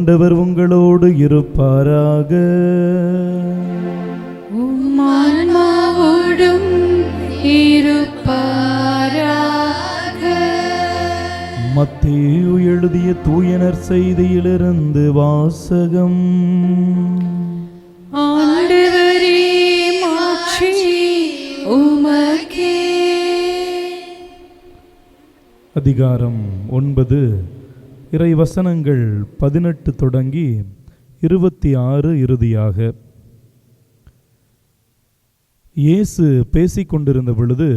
ஆண்டவர் உங்களோடு இருப்பாராக. உம் ஆன்மாவோடும் இருப்பாராக. மத்தேயு எழுதிய தூயனர் செய்தியிலிருந்து வாசகம். ஆண்டவரே, மாட்சி உமக்கே. அதிகாரம் 9, இறை வசனங்கள் 18 தொடங்கி 26 இறுதியாக. இயேசு பேசிக்கொண்டிருந்த பொழுது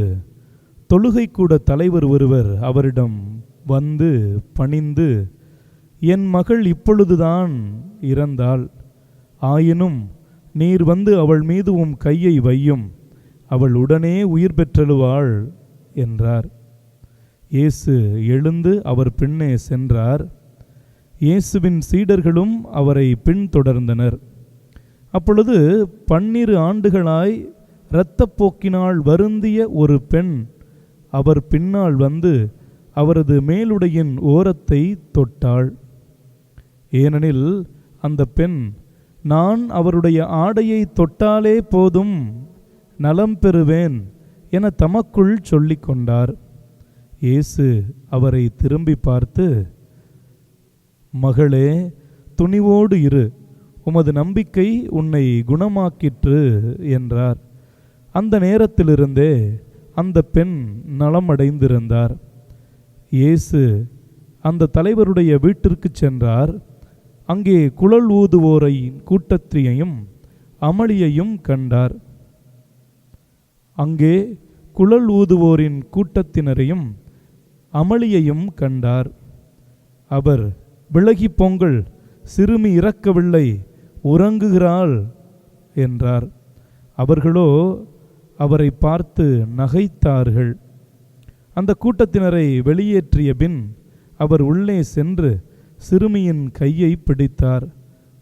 தொழுகைக்கூட தலைவர் ஒருவர் அவரிடம் வந்து பணிந்து, என் மகள் இப்பொழுதுதான் இறந்தாள், ஆயினும் நீர் வந்து அவள் மீது உம் கையை வையும், அவள் உடனே உயிர் பெற்றெழுவாள் என்றார். இயேசு எழுந்து அவர் பின்னே சென்றார். இயேசுவின் சீடர்களும் அவரை பின்தொடர்ந்தனர். அப்பொழுது 12 ஆண்டுகளாய் இரத்தப்போக்கினால் வருந்திய ஒரு பெண் அவர் பின்னால் வந்து அவரது மேலுடையின் ஓரத்தை தொட்டாள். ஏனெனில் அந்த பெண், நான் அவருடைய ஆடையை தொட்டாலே போதும், நலம் பெறுவேன் என தமக்குள் சொல்லிக் கொண்டார். இயேசு அவரை திரும்பி பார்த்து, மகளே, துணிவோடு இரு, உமது நம்பிக்கை உன்னை குணமாக்கிற்று என்றார். அந்த நேரத்திலிருந்தே அந்த பெண் நலமடைந்திருந்தார். இயேசு அந்த தலைவருடைய வீட்டிற்கு சென்றார். அங்கே குழல் ஊதுவோரை கூட்டத்தையும் அமளியையும் கண்டார். அங்கே குழல் ஊதுவோரின் கூட்டத்தினரையும் அமளியையும் கண்டார். அவர், விலகி போங்கள், சிறுமி இறக்கவில்லை, உறங்குகிறாள் என்றார். அவர்களோ அவரை பார்த்து நகைத்தார்கள். அந்த கூட்டத்தினரை வெளியேற்றிய பின் அவர் உள்ளே சென்று சிறுமியின் கையை பிடித்தார்.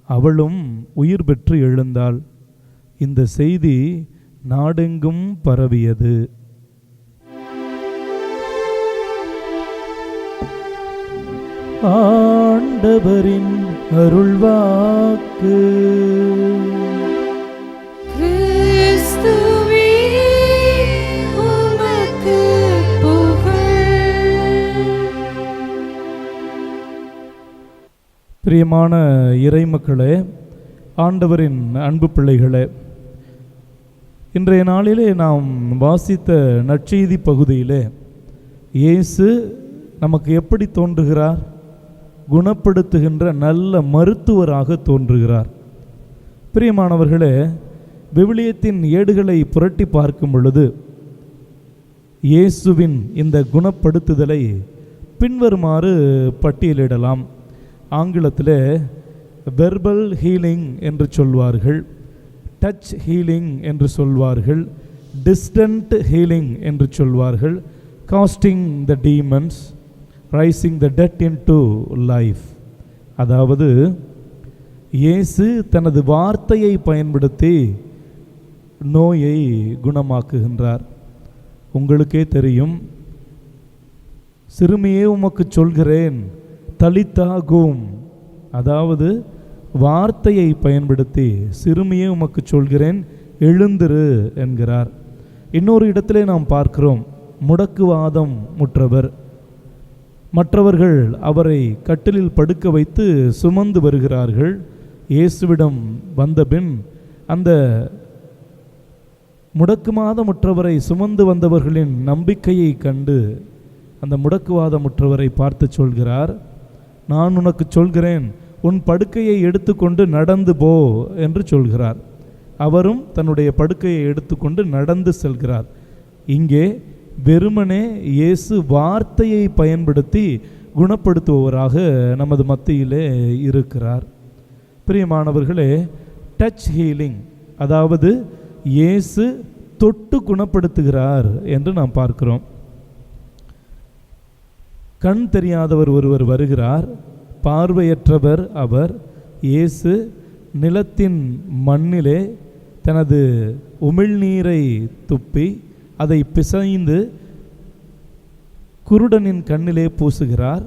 அவளும் உயிர் பெற்று எழுந்தாள். இந்த செய்தி நாடெங்கும் பரவியது. ஆண்டவரின் அருள்வாக்கு. கிறிஸ்துவே, உமக்கு புகழ். பிரியமான இறைமக்களே, ஆண்டவரின் அன்பு பிள்ளைகளே, இன்றைய நாளிலே நாம் வாசித்த நற்செய்தி பகுதியிலே இயேசு நமக்கு எப்படி தோன்றுகிறார்? குணப்படுத்துகின்ற நல்ல மருத்துவராக தோன்றுகிறார். பிரியமானவர்களே, விவிலியத்தின் ஏடுகளை புரட்டி பார்க்கும் பொழுது இயேசுவின் இந்த குணப்படுத்துதலை பின்வருமாறு பட்டியலிடலாம். ஆங்கிலத்தில் வெர்பல் ஹீலிங் என்று சொல்வார்கள், டச் ஹீலிங் என்று சொல்வார்கள், டிஸ்டன்ட் ஹீலிங் என்று சொல்வார்கள், casting the demons, raising the dead into life. அதாவது இயேசு தனது வார்த்தையை பயன்படுத்தி நோயை குணமாக்குகின்றார். உங்களுக்கே தெரியும், சிறுமியே உமக்கு சொல்கிறேன், தலித்தாகும், அதாவது வார்த்தையை பயன்படுத்தி சிறுமியே உமக்கு சொல்கிறேன், எழுந்திரு என்கிறார். இன்னொரு இடத்திலே நாம் பார்க்கிறோம், முடக்குவாதம் முற்றவர், மற்றவர்கள் அவரை கட்டிலில் படுக்க வைத்து சுமந்து வருகிறார்கள். இயேசுவிடம் வந்தபின் அந்த முடக்குவாதமுற்றவரை சுமந்து வந்தவர்களின் நம்பிக்கையை கண்டு அந்த முடக்குவாதமுற்றவரை பார்த்து சொல்கிறார், நான் உனக்கு சொல்கிறேன், உன் படுக்கையை எடுத்துக்கொண்டு நடந்து போ என்று சொல்கிறார். அவரும் தன்னுடைய படுக்கையை எடுத்துக்கொண்டு நடந்து செல்கிறார். இங்கே வெறுமனே இயேசு வார்த்தையை பயன்படுத்தி குணப்படுத்துபவராக நமது மத்தியிலே இருக்கிறார். பிரியமானவர்களே, டச் ஹீலிங், அதாவது இயேசு தொட்டு குணப்படுத்துகிறார் என்று நாம் பார்க்கிறோம். கண் தெரியாதவர் ஒருவர் வருகிறார், பார்வையற்றவர் அவர். இயேசு நிலத்தின் மண்ணிலே தனது உமிழ்நீரை துப்பி அதை பிசைந்து குருடனின் கண்ணிலே பூசுகிறார்.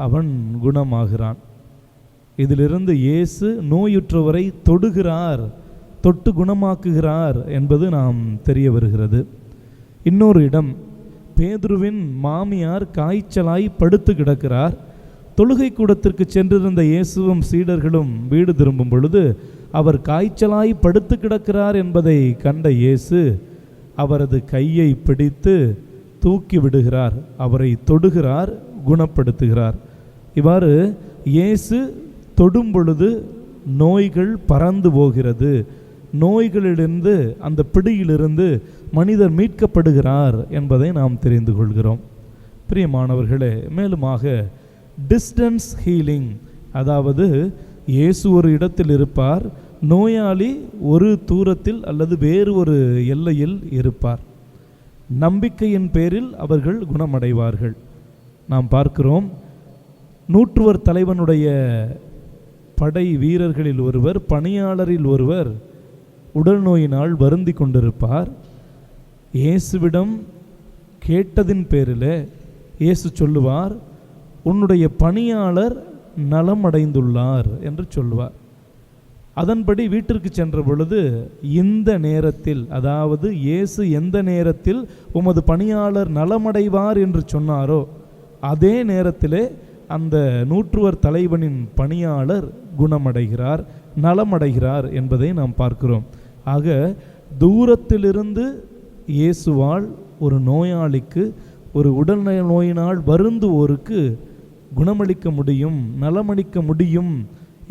அவன் குணமாகிறான். இதிலிருந்து இயேசு நோயுற்றவரை தொடுகிறார், தொட்டு குணமாக்குகிறார் என்பது நாம் தெரிய வருகிறது. இன்னொரு இடம், பேதுருவின் மாமியார் காய்ச்சலாய் படுத்து கிடக்கிறார். தொழுகை கூடத்திற்கு சென்றிருந்த இயேசுவும் சீடர்களும் வீடு திரும்பும் பொழுது அவர் காய்ச்சலாய் படுத்து கிடக்கிறார் என்பதை கண்ட இயேசு அவரது கையை பிடித்து தூக்கி விடுகிறார், அவரை தொடுகிறார், குணப்படுத்துகிறார். இவ்வாறு இயேசு தொடும் பொழுது நோய்கள் பறந்து போகிறது. நோய்களிலிருந்து, அந்த பிடியிலிருந்து மனிதர் மீட்கப்படுகிறார் என்பதை நாம் தெரிந்து கொள்கிறோம். பிரியமானவர்களே, மேலுமாக டிஸ்டன்ஸ் ஹீலிங், அதாவது இயேசு ஒரு இடத்தில் இருப்பார், நோயாளி ஒரு தூரத்தில் அல்லது வேறு ஒரு எல்லையில் இருப்பார். நம்பிக்கையின் பேரில் அவர்கள் குணமடைவார்கள். நாம் பார்க்கிறோம், நூற்றுவர் தலைவனுடைய படை வீரர்களில் ஒருவர், பணியாளரில் ஒருவர் உடல் நோயினால் வருந்தி கொண்டிருப்பார். இயேசுவிடம் கேட்டதின் பேரில் இயேசு சொல்லுவார், உன்னுடைய பணியாளர் நலமடைந்துள்ளார் என்று சொல்லுவார். அதன்படி வீட்டிற்கு சென்ற பொழுது இந்த நேரத்தில், அதாவது இயேசு எந்த நேரத்தில் உமது பணியாளர் நலமடைவார் என்று சொன்னாரோ அதே நேரத்திலே அந்த நூற்றுவர் தலைவனின் பணியாளர் குணமடைகிறார், நலமடைகிறார் என்பதை நாம் பார்க்கிறோம். ஆக தூரத்திலிருந்து இயேசுவால் ஒரு நோயாளிக்கு, ஒரு உடல் நோயினால் வருந்துவோருக்கு குணமளிக்க முடியும், நலமளிக்க முடியும்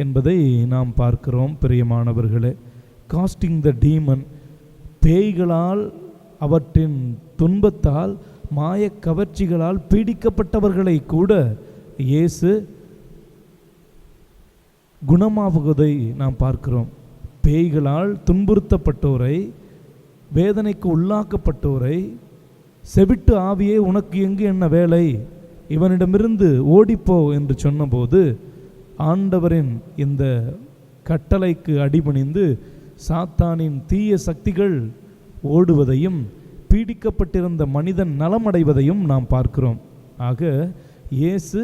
என்பதை நாம் பார்க்கிறோம். பிரியமானவர்களே, காஸ்டிங் த டீமன், பேய்களால், அவற்றின் துன்பத்தால், மாய கவர்ச்சிகளால் பீடிக்கப்பட்டவர்களை கூட இயேசு குணமாகுவதை நாம் பார்க்கிறோம். பேய்களால் துன்புறுத்தப்பட்டோரை, வேதனைக்கு உள்ளாக்கப்பட்டோரை, செவிட்டு ஆவியே உனக்கு எங்கு என்ன வேலை, இவனிடமிருந்து ஓடிப்போ என்று சொன்னபோது ஆண்டவரின் இந்த கட்டளைக்கு அடிபணிந்து சாத்தானின் தீய சக்திகள் ஓடுவதையும் பீடிக்கப்பட்டிருந்த மனிதன் நலமடைவதையும் நாம் பார்க்கிறோம். ஆக இயேசு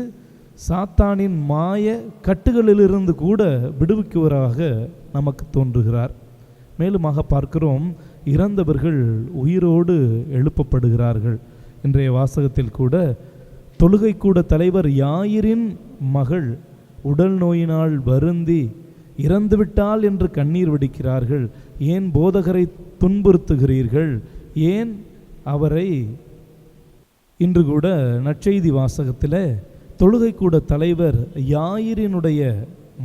சாத்தானின் மாய கட்டுகளிலிருந்து கூட விடுவிக்குவராக நமக்கு தோன்றுகிறார். மேலுமாக பார்க்கிறோம், இறந்தவர்கள் உயிரோடு எழுப்பப்படுகிறார்கள். இன்றைய வாசகத்தில் கூட தொழுகை கூட தலைவர் யாயிரின் மகள் உடல் நோயினால் வருந்தி இறந்துவிட்டால் என்று கண்ணீர் வடிக்கிறார்கள். ஏன் போதகரை துன்புறுத்துகிறீர்கள், ஏன் அவரை, இன்று கூட நற்செய்தி வாசகத்தில் தொழுகை கூட தலைவர் யாயிரினுடைய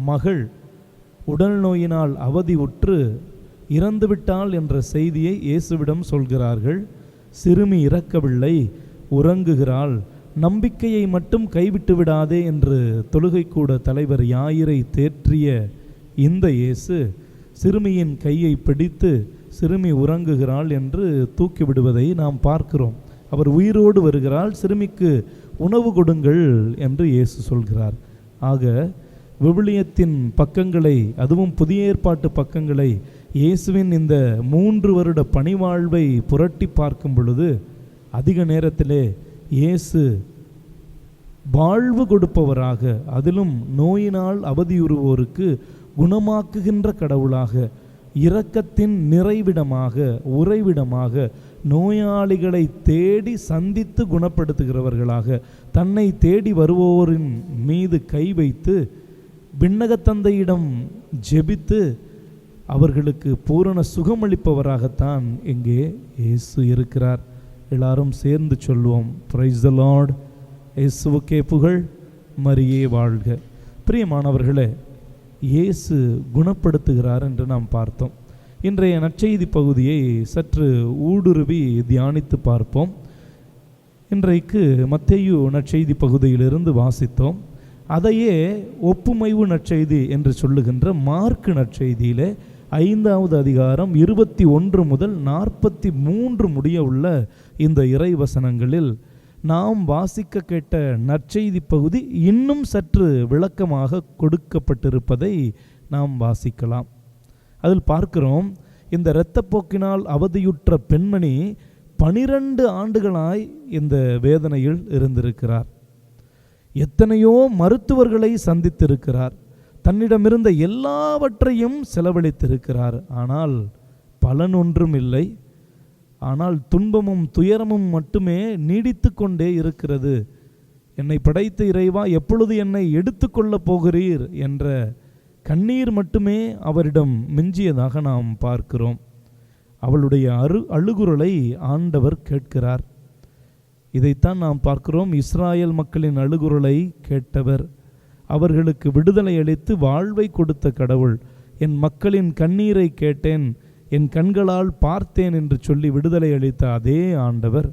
மகள் உடல் நோயினால் அவதி உற்று இறந்துவிட்டால் என்ற செய்தியை இயேசுவிடம் சொல்கிறார்கள். சிறுமி இறக்கவில்லை, உறங்குகிறாள், நம்பிக்கையை மட்டும் கைவிட்டு விடாதே என்று தொழுகை கூட தலைவர் யாயிரை தேற்றிய இந்த இயேசு சிறுமியின் கையை பிடித்து சிறுமி உறங்குகிறாள் என்று தூக்கிவிடுவதை நாம் பார்க்கிறோம். அவர் உயிரோடு வருகிறாள், சிறுமிக்கு உணவு கொடுங்கள் என்று இயேசு சொல்கிறார். ஆக விவிலியத்தின் பக்கங்களை, அதுவும் புதிய ஏற்பாட்டு பக்கங்களை, இயேசுவின் இந்த 3 வருட பணிவாழ்வை புரட்டி பார்க்கும் பொழுது அதிக நேரத்திலே இயேசு வாழ்வு கொடுப்பவராக, அதிலும் நோயினால் அவதியுறுவோருக்கு குணமாக்குகின்ற கடவுளாக, இரக்கத்தின் நிறைவிடமாக, உறைவிடமாக, நோயாளிகளை தேடி சந்தித்து குணப்படுத்துகிறவர்களாக, தன்னை தேடி வருவோரின் மீது கை வைத்து விண்ணகத்தந்தையிடம் ஜெபித்து அவர்களுக்கு பூரண சுகமளிப்பவராகத்தான் இங்கே இயேசு இருக்கிறார். எல்லாரும் சேர்ந்து சொல்வோம், பிரைஸ் தி லார்ட், இயேசுவுக்கே புகழ், மரியே வாழ்க. பிரியமானவர்களே, இயேசு குணப்படுத்துகிறார் என்று நாம் பார்த்தோம். இன்றைய நற்செய்தி பகுதியை சற்று ஊடுருவி தியானித்து பார்ப்போம். இன்றைக்கு மத்தேயு நற்செய்தி பகுதியிலிருந்து வாசித்தோம். அதையே ஒப்புமைவு நற்செய்தி என்று சொல்லுகின்ற மார்க்கு நற்செய்தியிலே 5வது அதிகாரம் 21 முதல் 43 முடிய உள்ள இந்த இறைவசனங்களில் நாம் வாசிக்க கேட்ட நற்செய்தி பகுதி இன்னும் சற்று விளக்கமாக கொடுக்கப்பட்டிருப்பதை நாம் வாசிக்கலாம். அதில் பார்க்கிறோம், இந்த இரத்தப்போக்கினால் அவதியுற்ற பெண்மணி 12 ஆண்டுகளாய் இந்த வேதனையில் இருந்திருக்கிறார். எத்தனையோ மருத்துவர்களை சந்தித்திருக்கிறார். தன்னிடமிருந்த எல்லாவற்றையும் செலவழித்திருக்கிறார். ஆனால் பலன் ஒன்றும் இல்லை. ஆனால் துன்பமும் துயரமும் மட்டுமே நீடித்து கொண்டே இருக்கிறது. என்னை படைத்த இறைவா, எப்பொழுது என்னை எடுத்துக்கொள்ளப் போகிறீர் என்ற கண்ணீர் மட்டுமே அவரிடம் மிஞ்சியதாக நாம் பார்க்கிறோம். அவளுடைய அழுகுரலை ஆண்டவர் கேட்கிறார். இதைத்தான் நாம் பார்க்கிறோம். இஸ்ராயல் மக்களின் அழுகுரலை கேட்டவர், அவர்களுக்கு விடுதலை அளித்து வாழ்வை கொடுத்த கடவுள். என் மக்களின் கண்ணீரை கேட்டேன், என் கண்களால் பார்த்தேன் என்று சொல்லி விடுதலை அளித்த அதே ஆண்டவர்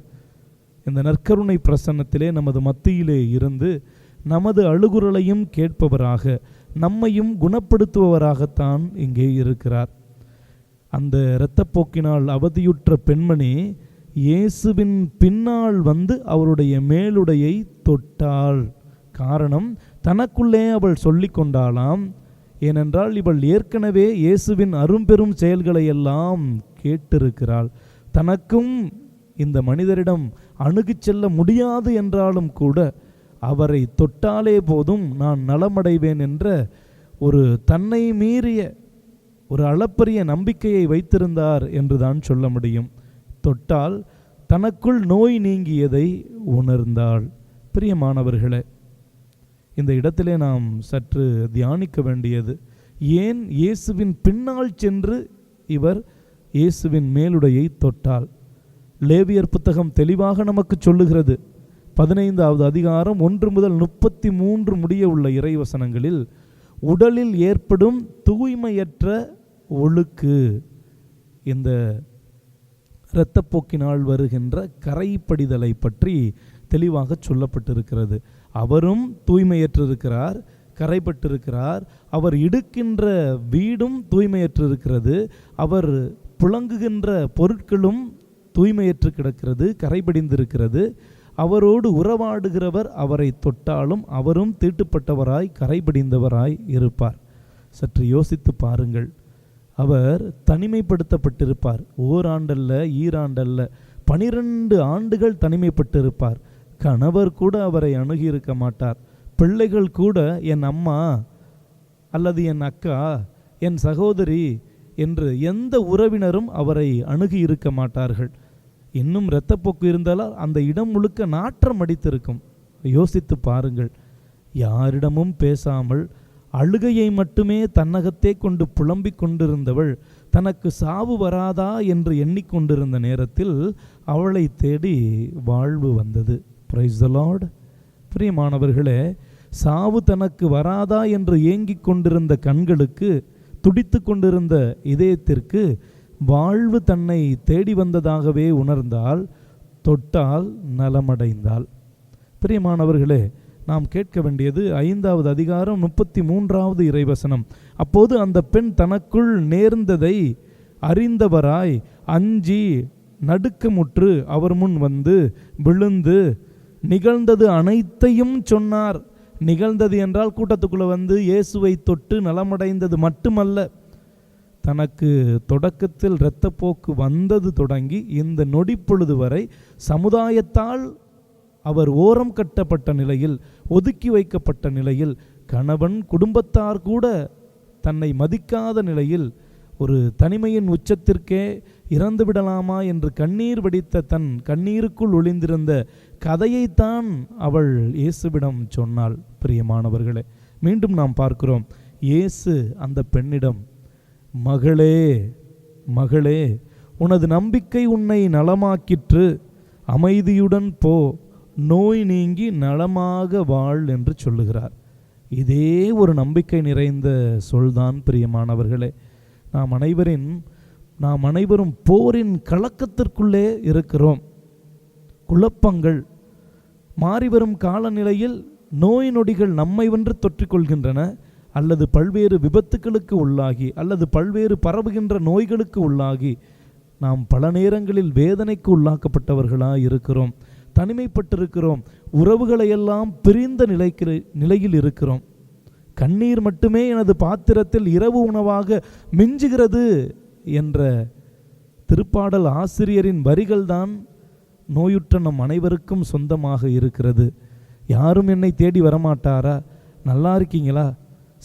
இந்த நற்கருணை பிரசன்னத்திலே நமது மத்தியிலே இருந்து நமது அழுகுரலையும் கேட்பவராக, நம்மையும் குணப்படுத்துபவராகத்தான் இங்கே இருக்கிறார். அந்த இரத்தப்போக்கினால் அவதியுற்ற பெண்மணி இயேசுவின் பின்னால் வந்து அவருடைய மேலுடையை தொட்டாள். காரணம், தனக்குள்ளே அவள் சொல்லி கொண்டாளாம். ஏனென்றால் இவள் ஏற்கனவே இயேசுவின் அரும்பெரும் செயல்களை எல்லாம் கேட்டிருக்கிறாள். தனக்கும் இந்த மனிதரிடம் அணுகிச் செல்ல முடியாது என்றாலும் கூட அவரை தொட்டாலே போதும் நான் நலமடைவேன் என்ற ஒரு தன்னை மீறிய ஒரு அளப்பரிய நம்பிக்கையை வைத்திருந்தார் என்றுதான் சொல்ல முடியும். தொட்டால் தனக்குள் நோய் நீங்கியதை உணர்ந்தாள். பிரியமானவர்களே, இந்த இடத்திலே நாம் சற்று தியானிக்க வேண்டியது, ஏன் இயேசுவின் பின்னால் சென்று இவர் இயேசுவின் மேலுடையை தொட்டாள்? லேவியர் புத்தகம் தெளிவாக நமக்கு சொல்லுகிறது. 15வது அதிகாரம் 1 முதல் 33 முடிய உள்ள இறைவசனங்களில் உடலில் ஏற்படும் தூய்மையற்ற ஒழுக்கு, இந்த இரத்தப்போக்கினால் வருகின்ற கரைப்படிதலை பற்றி தெளிவாக சொல்லப்பட்டிருக்கிறது. அவரும் தூய்மையற்றிருக்கிறார், கரைப்பட்டிருக்கிறார். அவர் இடுக்கின்ற வீடும் தூய்மையற்றிருக்கிறது. அவர் புழங்குகின்ற பொருட்களும் தூய்மையற்று கிடக்கிறது, கரைபடிந்திருக்கிறது. அவரோடு உறவாடுகிறவர் அவரை தொட்டாலும் அவரும் தீட்டுப்பட்டவராய் கரைபடிந்தவராய் இருப்பார். சற்று யோசித்து பாருங்கள். அவர் தனிமைப்படுத்தப்பட்டிருப்பார். ஓராண்டல்ல, ஈராண்டல்ல, 12 ஆண்டுகள் தனிமைப்பட்டிருப்பார். கணவர் கூட அவரை அணுகியிருக்க மாட்டார். பிள்ளைகள் கூட என் அம்மா அல்லது என் அக்கா, என் சகோதரி என்று எந்த உறவினரும் அவரை அணுகி இருக்க மாட்டார்கள். இன்னும் இரத்தப்போக்கு இருந்தாலும் அந்த இடம் முழுக்க நாற்றம் அடித்திருக்கும். யோசித்து பாருங்கள். யாரிடமும் பேசாமல் அழுகையை மட்டுமே தன்னகத்தே கொண்டு புலம்பிக் கொண்டிருந்தவள் தனக்கு சாவு வராதா என்று எண்ணிக்கொண்டிருந்த நேரத்தில் அவளை தேடி வாழ்வு வந்தது. Praise the Lord. பிரியமானவர்களே, சாவு தனக்கு வராதா என்று ஏங்கிக் கொண்டிருந்த கண்களுக்கு, துடித்து கொண்டிருந்த இதயத்திற்கு வாழ்வு தன்னை தேடி வந்ததாகவே உணர்ந்தால், தொட்டால் நலமடைந்தாள். பிரியமானவர்களே, நாம் கேட்க வேண்டியது 5வது அதிகாரம் 33வது இறைவசனம். அப்போது அந்த பெண் தனக்குள் நேர்ந்ததை அறிந்தவராய் அஞ்சி நடுக்கமுற்று அவர் முன் வந்து விழுந்து நிகழ்ந்தது அனைத்தையும் சொன்னார். நிகழ்ந்தது என்றால் கூட்டத்துக்குள்ளே வந்து இயேசுவை தொட்டு நலமடைந்தது மட்டுமல்ல, தனக்கு தொடக்கத்தில் இரத்தப்போக்கு வந்தது தொடங்கி இந்த நொடிப்பொழுது வரை சமுதாயத்தால் அவர் ஓரம் கட்டப்பட்ட நிலையில், ஒதுக்கி வைக்கப்பட்ட நிலையில், கணவன் குடும்பத்தார் கூட தன்னை மதிக்காத நிலையில், ஒரு தனிமையின் உச்சத்திற்கே இறந்து விடலாமா என்று கண்ணீர் வடித்த தன் கண்ணீருக்குள் ஒளிந்திருந்த கதையைத்தான் அவள் இயேசுவிடம் சொன்னாள். பிரியமானவர்களே, மீண்டும் நாம் பார்க்கிறோம். இயேசு அந்த பெண்ணிடம், மகளே மகளே, உனது நம்பிக்கை உன்னை நலமாக்கிற்று, அமைதியுடன் போ, நோய் நீங்கி நலமாக வாழ் என்று சொல்லுகிறார். இதே ஒரு நம்பிக்கை நிறைந்த சொல்தான் பிரியமானவர்களே. நாம் அனைவரும் போரின் கலக்கத்திற்குள்ளே இருக்கிறோம். குழப்பங்கள், மாறிவரும் காலநிலையில் நோய் நொடிகள் நம்மை வென்று தொற்றிக்கொள்கின்றன, அல்லது பல்வேறு விபத்துக்களுக்கு உள்ளாகி, அல்லது பல்வேறு பரவுகின்ற நோய்களுக்கு உள்ளாகி நாம் பல நேரங்களில் வேதனைக்கு உள்ளாக்கப்பட்டவர்களாக இருக்கிறோம். தனிமைப்பட்டிருக்கிறோம். உறவுகளையெல்லாம் பிரிந்த நிலையில் இருக்கிறோம். கண்ணீர் மட்டுமே எனது பாத்திரத்தில் இரவு உணவாக மிஞ்சுகிறது என்ற திருப்பாடல் ஆசிரியரின் வரிகள்தான் நோயுற்ற நம் அனைவருக்கும் சொந்தமாக இருக்கிறது. யாரும் என்னை தேடி வரமாட்டாரா? நல்லா இருக்கீங்களா?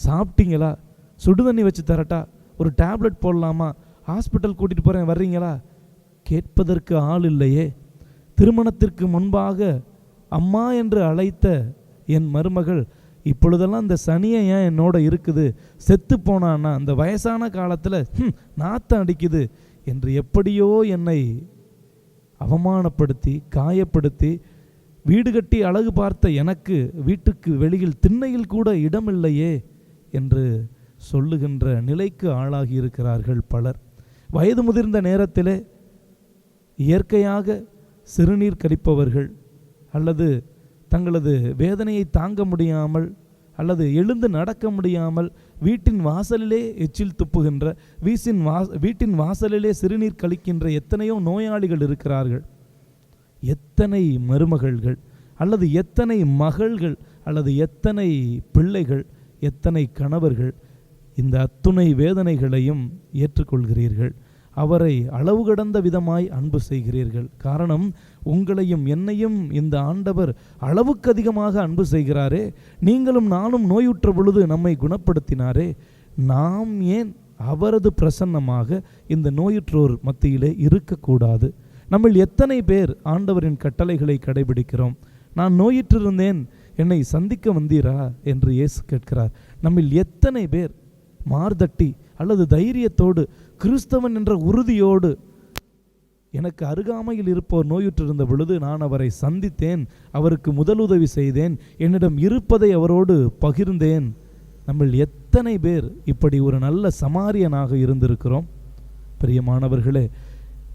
சாப்பிட்டீங்களா? சுடுதண்ணி வச்சு தரட்டா? ஒரு டேப்லெட் போடலாமா? ஹாஸ்பிட்டல் கூட்டிகிட்டு போகிறேன், வர்றீங்களா? கேட்பதற்கு ஆள் இல்லையே. திருமணத்திற்கு முன்பாக அம்மா என்று அழைத்த என் மருமகள் இப்பொழுதெல்லாம் இந்த சனியை ஏன் என்னோட இருக்குது, செத்து போனான்னா அந்த வயசான காலத்தில் நாத்தம் அடிக்குது என்று எப்படியோ என்னை அவமானப்படுத்தி காயப்படுத்தி வீடு கட்டி அழகு பார்த்த எனக்கு வீட்டுக்கு வெளியில் திண்ணையில் கூட இடமில்லையே என்று சொல்லுகின்ற நிலைக்கு ஆளாகி இருக்கிறார்கள் பலர். வயது முதிர்ந்த நேரத்திலே இயற்கையாக சிறுநீர் கழிப்பவர்கள், அல்லது தங்களது வேதனையை தாங்க முடியாமல், அல்லது எழுந்து நடக்க முடியாமல் வீட்டின் வாசலிலே எச்சில் துப்புகின்ற, வீட்டின் வாசலிலே சிறுநீர் கழிக்கின்ற எத்தனையோ நோயாளிகள் இருக்கிறார்கள். எத்தனை மருமகள்கள், அல்லது எத்தனை மகள்கள், அல்லது எத்தனை பிள்ளைகள், எத்தனை கணவர்கள் இந்த அத்துணை வேதனைகளையும் ஏற்றுக்கொள்கிறீர்கள். அவரை அளவு கடந்த விதமாய் அன்பு செய்கிறீர்கள். காரணம், உங்களையும் என்னையும் இந்த ஆண்டவர் அளவுக்கு அதிகமாக அன்பு செய்கிறாரே. நீங்களும் நானும் நோயுற்ற பொழுது நம்மை குணப்படுத்தினாரே. நாம் ஏன் அவரது பிரசன்னமாக இந்த நோயுற்றோர் மத்தியிலே இருக்கக்கூடாது? நம்ம எத்தனை பேர் ஆண்டவரின் கட்டளைகளை கடைபிடிக்கிறோம்? நான் நோயுற்றிருந்தேன், என்னை சந்திக்க வந்தீரா என்று இயேசு கேட்கிறார். நம்மில் எத்தனை பேர் மார்தட்டி அல்லது தைரியத்தோடு, கிறிஸ்தவன் என்ற உறுதியோடு, எனக்கு அருகாமையில் இருப்போர் நோயுற்றிருந்த பொழுது நான் அவரை சந்தித்தேன், அவருக்கு முதலுதவி செய்தேன், என்னிடம் இருப்பதை அவரோடு பகிர்ந்தேன். நம்ம எத்தனை பேர் இப்படி ஒரு நல்ல சமாரியனாக இருந்திருக்கிறோம்? பிரியமானவர்களே,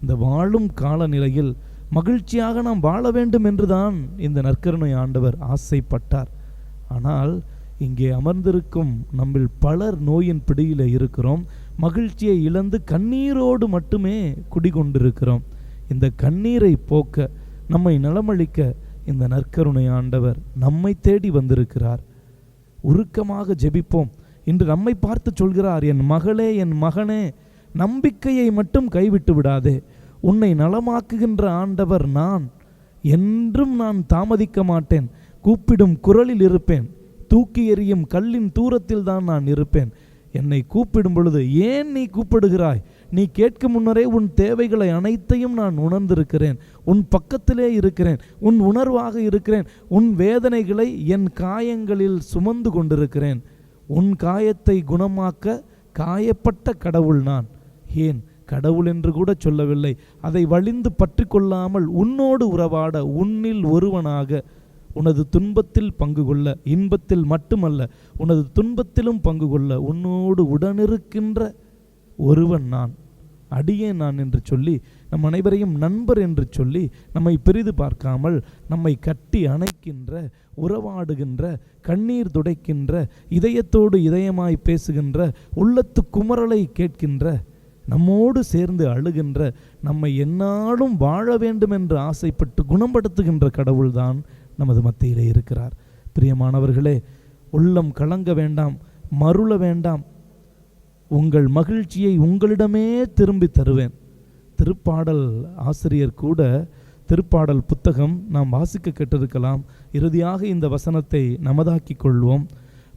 இந்த வாழும் காலநிலையில் மகிழ்ச்சியாக நாம் வாழ வேண்டும் என்றுதான் இந்த நற்கருணை ஆண்டவர் ஆசைப்பட்டார். ஆனால் இங்கே அமர்ந்திருக்கும் நம்மில் பலர் நோயின் பிடியில் இருக்கிறோம். மகிழ்ச்சியை இழந்து கண்ணீரோடு மட்டுமே குடிகொண்டிருக்கிறோம். இந்த கண்ணீரை போக்க, நம்மை நலமளிக்க இந்த நற்கருணை ஆண்டவர் நம்மை தேடி வந்திருக்கிறார். உருக்கமாக ஜெபிப்போம். இன்று நம்மை பார்த்து சொல்கிறார், என் மகளே, என் மகனே, நம்பிக்கையை மட்டும் கைவிட்டு விடாதே. உன்னை நலமாக்குகின்ற ஆண்டவர் நான். என்றும் நான் தாமதிக்க மாட்டேன். கூப்பிடும் குரலில் இருப்பேன். தூக்கி எறியும் கல்லின் தூரத்தில் தான் நான் இருப்பேன். என்னை கூப்பிடும் பொழுது ஏன் நீ கூப்பிடுகிறாய்? நீ கேட்கும் முன்னரே உன் தேவைகளை அனைத்தையும் நான் உணர்ந்திருக்கிறேன். உன் பக்கத்திலே இருக்கிறேன். உன் உணர்வாக இருக்கிறேன். உன் வேதனைகளை என் காயங்களில் சுமந்து கொண்டிருக்கிறேன். உன் காயத்தை குணமாக்க காயப்பட்ட கடவுள் நான். ஏன் கடவுள் என்று கூட சொல்லவில்லை. அதை வலிந்து பற்றி கொள்ளாமல் உன்னோடு உறவாட, உன்னில் ஒருவனாக, உனது துன்பத்தில் பங்கு கொள்ள, இன்பத்தில் மட்டுமல்ல உனது துன்பத்திலும் பங்கு கொள்ள உன்னோடு உடனிருக்கின்ற ஒருவன் நான், அடியேன் நான் என்று சொல்லி நம் அனைவரையும் நண்பர் என்று சொல்லி நம்மை பெரிது பார்க்காமல் நம்மை கட்டி அணைக்கின்ற, உறவாடுகின்ற, கண்ணீர் துடைக்கின்ற, இதயத்தோடு இதயமாய் பேசுகின்ற, உள்ளத்து குமரலை கேட்கின்ற, நம்மோடு சேர்ந்து அழுகின்ற, நம்மை எந்நாளும் வாழ வேண்டும் என்று ஆசைப்பட்டு குணப்படுத்துகின்ற கடவுள்தான் நமது மத்தியிலே இருக்கிறார். பிரியமானவர்களே, உள்ளம் கலங்க வேண்டாம், மருள வேண்டாம். உங்கள் மகிழ்ச்சியை உங்களிடமே திரும்பி தருவேன். திருப்பாடல் ஆசிரியர் கூட திருப்பாடல் புத்தகம் நாம் வாசிக்க கேட்டிருக்கலாம். இறுதியாக இந்த வசனத்தை நமதாக்கிக் கொள்வோம்.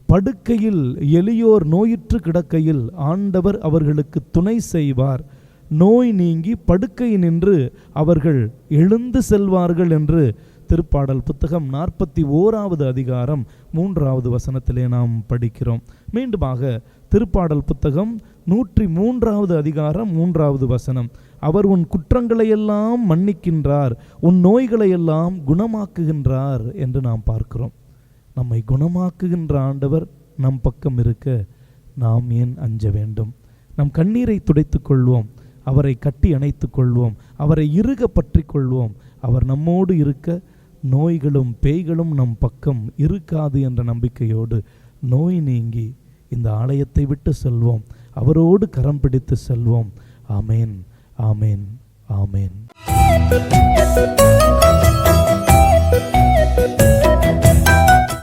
படுக்கையில் எளியோர் நோயுற்று கிடக்கையில் ஆண்டவர் அவர்களுக்கு துணை செய்வார். நோய் நீங்கி படுக்கை நின்று அவர்கள் எழுந்து செல்வார்கள் என்று திருப்பாடல் புத்தகம் 41வது அதிகாரம் 3வது வசனத்திலே நாம் படிக்கிறோம். மீண்டுமாக திருப்பாடல் புத்தகம் 103வது அதிகாரம் 3வது வசனம். அவர் உன் குற்றங்களையெல்லாம் மன்னிக்கின்றார், உன் நோய்களையெல்லாம் குணமாக்குகின்றார் என்று நாம் பார்க்கிறோம். நம்மை குணமாக்குகின்ற ஆண்டவர் நம் பக்கம் இருக்க நாம் ஏன் அஞ்ச வேண்டும்? நம் கண்ணீரை துடைத்துக் கொள்வோம், அவரை கட்டி அணைத்துக் கொள்வோம், அவரை இறுக பற்றி கொள்வோம். அவர் நம்மோடு இருக்க நோய்களும் பேய்களும் நம் பக்கம் இருக்காது என்ற நம்பிக்கையோடு நோய் நீங்கி இந்த ஆலயத்தை விட்டு செல்வோம். அவரோடு கரம் பிடித்து செல்வோம். ஆமேன், ஆமேன், ஆமேன்.